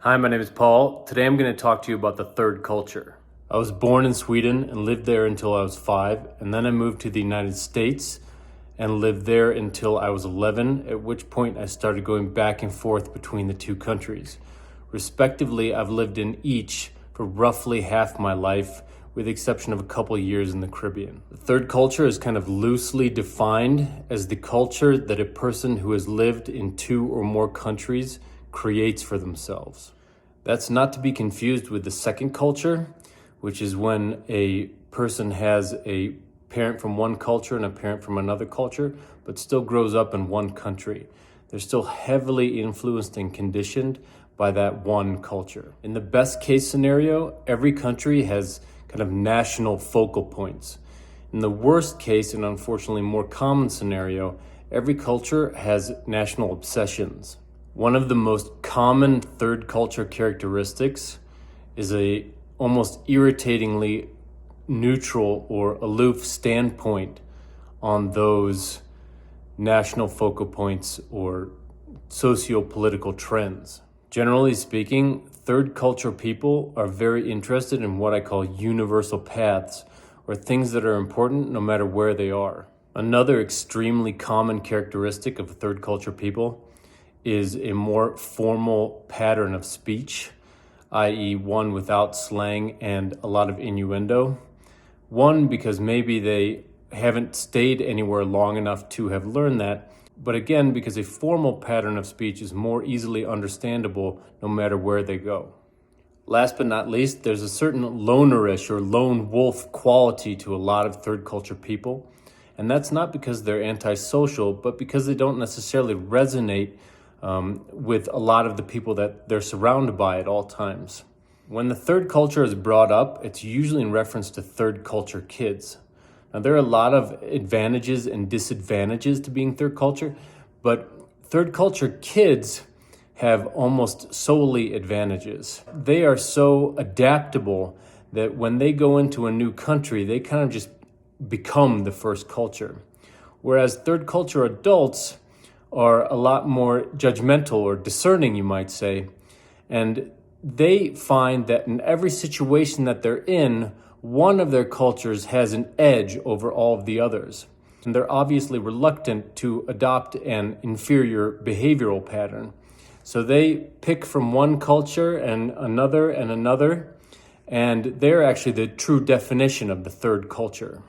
Hi, my name is Paul. Today I'm going to talk to you about the third culture. I was born in Sweden and lived there until I was 5, and then I moved to the United States and lived there until I was 11, at which point I started going back and forth between the two countries. Respectively, I've lived in each for roughly half my life, with the exception of a couple years in the Caribbean. The third culture is kind of loosely defined as the culture that a person who has lived in 2 or more countries creates for themselves. That's not to be confused with the second culture, which is when a person has a parent from one culture and a parent from another culture, but still grows up in one country. They're still heavily influenced and conditioned by that one culture. In the best case scenario, every country has kind of national focal points. In the worst case, and unfortunately more common scenario, every culture has national obsessions. One of the most common third culture characteristics is a almost irritatingly neutral or aloof standpoint on those national focal points or socio-political trends. Generally speaking, third culture people are very interested in what I call universal paths, or things that are important no matter where they are. Another extremely common characteristic of third culture people is a more formal pattern of speech, i.e. one without slang and a lot of innuendo. One, because maybe they haven't stayed anywhere long enough to have learned that, but again, because a formal pattern of speech is more easily understandable no matter where they go. Last but not least, there's a certain lonerish or lone wolf quality to a lot of third culture people, and that's not because they're antisocial, but because they don't necessarily resonate with a lot of the people that they're surrounded by at all times. When the third culture is brought up, it's usually in reference to third culture kids. Now, there are a lot of advantages and disadvantages to being third culture, but third culture kids have almost solely advantages. They are so adaptable that when they go into a new country, they kind of just become the first culture. Whereas third culture adults are a lot more judgmental or discerning, you might say, and they find that in every situation that they're in, one of their cultures has an edge over all of the others. And they're obviously reluctant to adopt an inferior behavioral pattern. So they pick from one culture and another, and they're actually the true definition of the third culture.